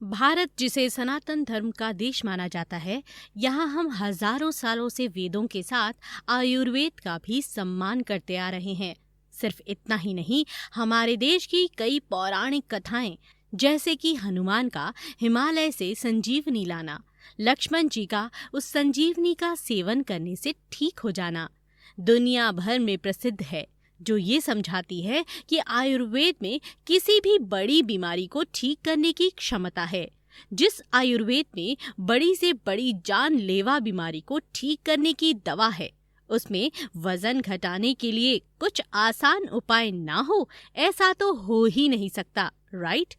भारत, जिसे सनातन धर्म का देश माना जाता है, यहाँ हम हजारों सालों से वेदों के साथ आयुर्वेद का भी सम्मान करते आ रहे हैं। सिर्फ इतना ही नहीं, हमारे देश की कई पौराणिक कथाएं, जैसे कि हनुमान का हिमालय से संजीवनी लाना, लक्ष्मण जी का उस संजीवनी का सेवन करने से ठीक हो जाना, दुनिया भर में प्रसिद्ध है, जो ये समझाती है कि आयुर्वेद में किसी भी बड़ी बीमारी को ठीक करने की क्षमता है। जिस आयुर्वेद में बड़ी से बड़ी जानलेवा बीमारी को ठीक करने की दवा है, उसमें वजन घटाने के लिए कुछ आसान उपाय ना हो, ऐसा तो हो ही नहीं सकता, राइट?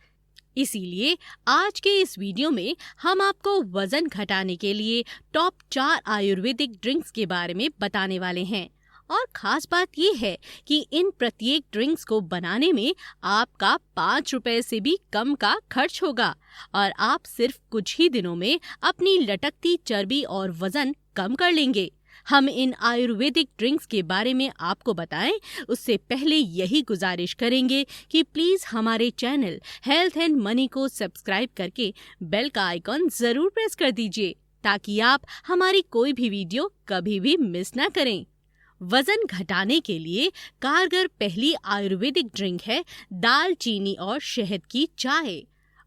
इसीलिए आज के इस वीडियो में हम आपको वजन घटाने के लिए टॉप 4 आयुर्वेदिक ड्रिंक्स के बारे में बताने वाले हैं। और खास बात ये है कि इन प्रत्येक ड्रिंक्स को बनाने में आपका 5 रुपए से भी कम का खर्च होगा और आप सिर्फ कुछ ही दिनों में अपनी लटकती चर्बी और वजन कम कर लेंगे। हम इन आयुर्वेदिक ड्रिंक्स के बारे में आपको बताएं, उससे पहले यही गुजारिश करेंगे कि प्लीज हमारे चैनल हेल्थ एंड मनी को सब्सक्राइब करके बेल का आइकॉन जरूर प्रेस कर दीजिए, ताकि आप हमारी कोई भी वीडियो कभी भी मिस ना करें। वजन घटाने के लिए कारगर पहली आयुर्वेदिक ड्रिंक है दालचीनी और शहद की चाय।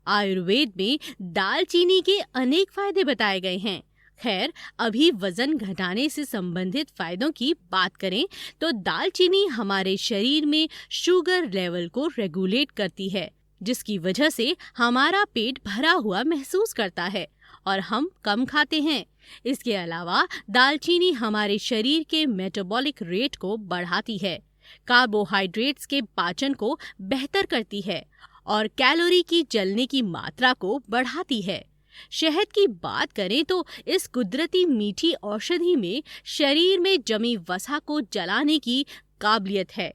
आयुर्वेद में दालचीनी के अनेक फायदे बताए गए हैं। खैर, अभी वजन घटाने से संबंधित फायदों की बात करें तो दालचीनी हमारे शरीर में शुगर लेवल को रेगुलेट करती है, जिसकी वजह से हमारा पेट भरा हुआ महसूस करता है और हम कम खाते हैं। इसके अलावा दालचीनी हमारे शरीर के मेटाबॉलिक रेट को बढ़ाती है, कार्बोहाइड्रेट्स के पाचन को बेहतर करती है और कैलोरी की जलने की मात्रा को बढ़ाती है। शहद की बात करें तो इस कुदरती मीठी औषधि में शरीर में जमी वसा को जलाने की काबिलियत है।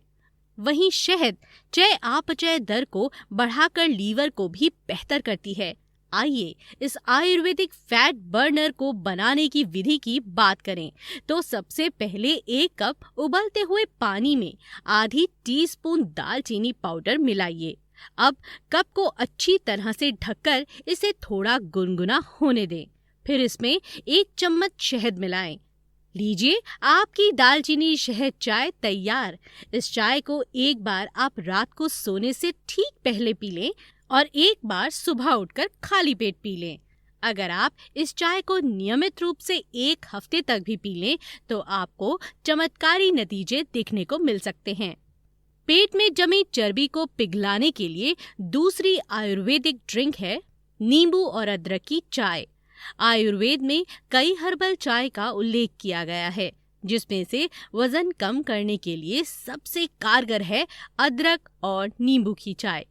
वहीं शहद चयापचय दर को बढ़ाकर लीवर को भी बेहतर करती है। आइए इस आयुर्वेदिक फैट बर्नर को बनाने की विधि की बात करें तो सबसे पहले 1 कप उबलते हुए पानी में आधी टीस्पून दालचीनी पाउडर मिलाइए। अब कप को अच्छी तरह से ढककर इसे थोड़ा गुनगुना होने दें। फिर इसमें 1 चम्मच शहद मिलाएं। लीजिए, आपकी दालचीनी शहद चाय तैयार। इस चाय को एक बार आप रात को सोने से ठीक पहले पी लें और एक बार सुबह उठकर खाली पेट पी लें। अगर आप इस चाय को नियमित रूप से 1 हफ्ते तक भी पी लें तो आपको चमत्कारी नतीजे देखने को मिल सकते हैं। पेट में जमी चर्बी को पिघलाने के लिए दूसरी आयुर्वेदिक ड्रिंक है नींबू और अदरक की चाय। आयुर्वेद में कई हर्बल चाय का उल्लेख किया गया है, जिसमें से वजन कम करने के लिए सबसे कारगर है अदरक और नींबू की चाय।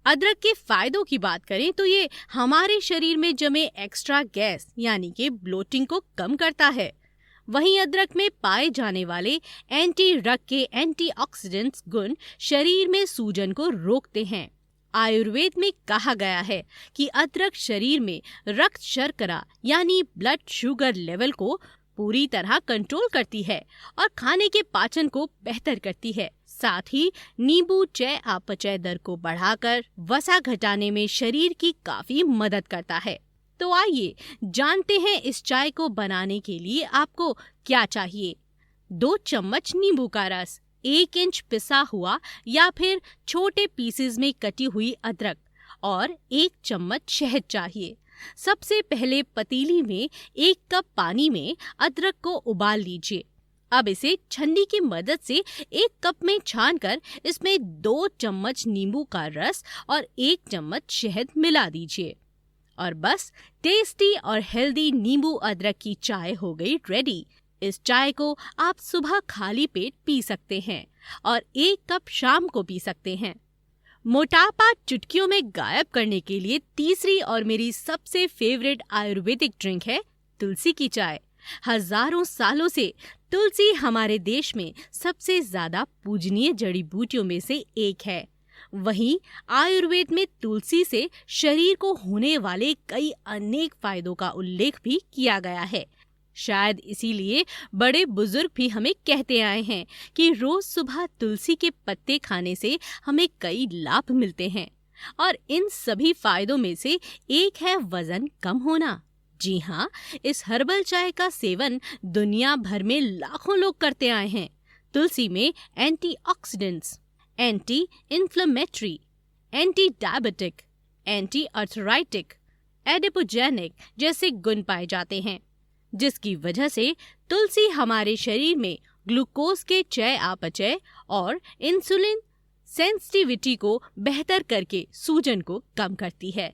अदरक के फायदों की बात करें तो ये हमारे शरीर में जमे एक्स्ट्रा गैस यानी कि ब्लोटिंग को कम करता है। वहीं अदरक में पाए जाने वाले एंटी रक्त के एंटीऑक्सीडेंट्स गुण शरीर में सूजन को रोकते हैं। आयुर्वेद में कहा गया है कि अदरक शरीर में रक्त शर्करा यानी ब्लड शुगर लेवल को पूरी तरह कंट्रोल करती है और खाने के पाचन को बेहतर करती है। साथ ही नींबू चयापचय दर को बढ़ाकर वसा घटाने में शरीर की काफी मदद करता है। तो आइए जानते हैं इस चाय को बनाने के लिए आपको क्या चाहिए। 2 चम्मच नींबू का रस, 1 इंच पिसा हुआ या फिर छोटे पीसेस में कटी हुई अदरक और 1 चम्मच शहद चाहिए। सबसे पहले पतीली में 1 कप पानी में अदरक को उबाल लीजिए। अब इसे छन्नी की मदद से 1 कप में छानकर इसमें 2 चम्मच नींबू का रस और 1 चम्मच शहद मिला दीजिए और बस टेस्टी और हेल्दी नींबू अदरक की चाय हो गई रेडी। इस चाय को आप सुबह खाली पेट पी सकते हैं और 1 कप शाम को पी सकते हैं। मोटापा चुटकियों में गायब करने के लिए तीसरी और मेरी सबसे फेवरेट आयुर्वेदिक ड्रिंक है तुलसी की चाय। हजारों सालों से तुलसी हमारे देश में सबसे ज्यादा पूजनीय जड़ी बूटियों में से एक है। वहीं आयुर्वेद में तुलसी से शरीर को होने वाले कई अनेक फायदों का उल्लेख भी किया गया है। शायद इसीलिए बड़े बुजुर्ग भी हमें कहते आए हैं कि रोज सुबह तुलसी के पत्ते खाने से हमें कई लाभ मिलते हैं। और इन सभी फायदों में से एक है वजन कम होना। जी हाँ, इस हर्बल चाय का सेवन दुनिया भर में लाखों लोग करते आए हैं। तुलसी में antioxidants, anti inflammatory, anti diabetic, anti arthritic, adipogenic जैसे गुण पाए जाते हैं, जिसकी वजह से तुलसी हमारे शरीर में ग्लूकोज के चय अपचय और इंसुलिन सेंसिटिविटी को बेहतर करके सूजन को कम करती है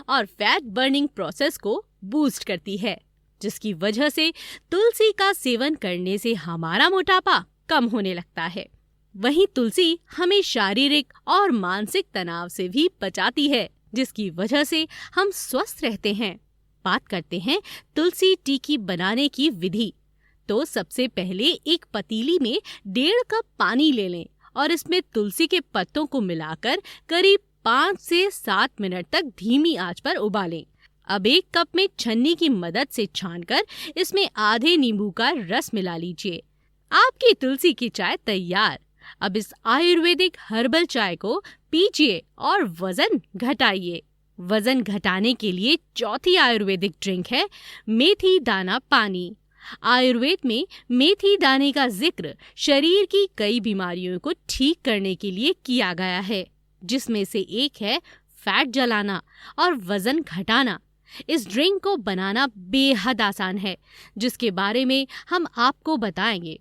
और फैट बर्निंग प्रोसेस को बूस्ट करती है, जिसकी वजह से तुलसी का सेवन करने से हमारा मोटापा कम होने लगता है। वहीं तुलसी हमें शारीरिक और मानसिक तनाव से भी बचाती है, जिसकी वजह से हम स्वस्थ रहते हैं। बात करते हैं तुलसी टी की बनाने की विधि। तो सबसे पहले एक पतीली में 1.5 कप पानी ले लें और इसमें तुलसी के पत्तों को मिलाकर करीब 5 से 7 मिनट तक धीमी आंच पर उबालें। अब 1 कप में छन्नी की मदद से छानकर इसमें आधे नींबू का रस मिला लीजिए। आपकी तुलसी की चाय तैयार। अब इस आयुर्वेदिक हर्बल चाय को पीजिए और वजन घटाइए। वजन घटाने के लिए चौथी आयुर्वेदिक ड्रिंक है मेथी दाना पानी। आयुर्वेद में मेथी दाने का जिक्र शरीर की कई बीमारियों को ठीक करने के लिए किया गया है, जिसमें से एक है फैट जलाना और वजन घटाना। इस ड्रिंक को बनाना बेहद आसान है, जिसके बारे में हम आपको बताएंगे।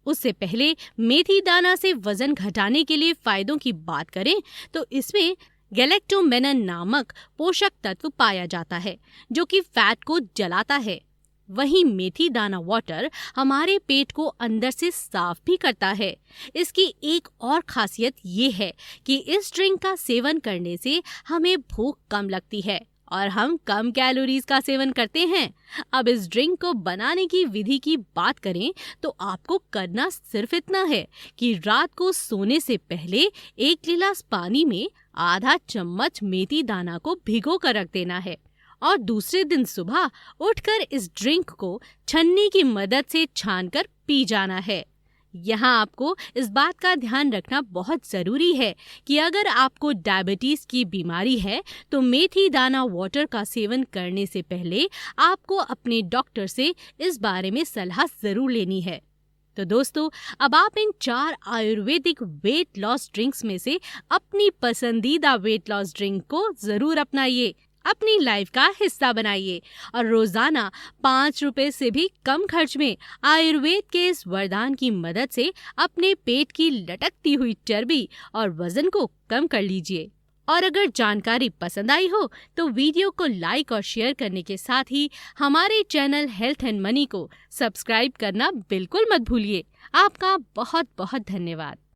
उससे पहले मेथी दाना से वजन घटाने के लिए फायदों की बात करें तो इसमें गैलेक्टोमेनन नामक पोषक तत्व पाया जाता है, जो कि फैट को जलाता है। वहीं मेथी दाना वाटर हमारे पेट को अंदर से साफ भी करता है। इसकी एक और खासियत ये है कि इस ड्रिंक का सेवन करने से हमें भूख कम लगती है और हम कम कैलोरीज का सेवन करते हैं। अब इस ड्रिंक को बनाने की विधि की बात करें तो आपको करना सिर्फ इतना है कि रात को सोने से पहले 1 गिलास पानी में आधा चम्मच मेथी दाना को भिगो कर रख देना है और दूसरे दिन सुबह उठकर इस ड्रिंक को छन्नी की मदद से छानकर पी जाना है। यहाँ आपको इस बात का ध्यान रखना बहुत ज़रूरी है कि अगर आपको डायबिटीज़ की बीमारी है तो मेथी दाना वाटर का सेवन करने से पहले आपको अपने डॉक्टर से इस बारे में सलाह ज़रूर लेनी है। तो दोस्तों, अब आप इन 4 आयुर्वेदिक वेट लॉस ड्रिंक्स में से अपनी पसंदीदा वेट लॉस ड्रिंक को ज़रूर अपनाइए, अपनी लाइफ का हिस्सा बनाइए और रोजाना 5 रुपए से भी कम खर्च में आयुर्वेद के इस वरदान की मदद से अपने पेट की लटकती हुई चर्बी और वजन को कम कर लीजिए। और अगर जानकारी पसंद आई हो तो वीडियो को लाइक और शेयर करने के साथ ही हमारे चैनल हेल्थ एंड मनी को सब्सक्राइब करना बिल्कुल मत भूलिए। आपका बहुत बहुत धन्यवाद।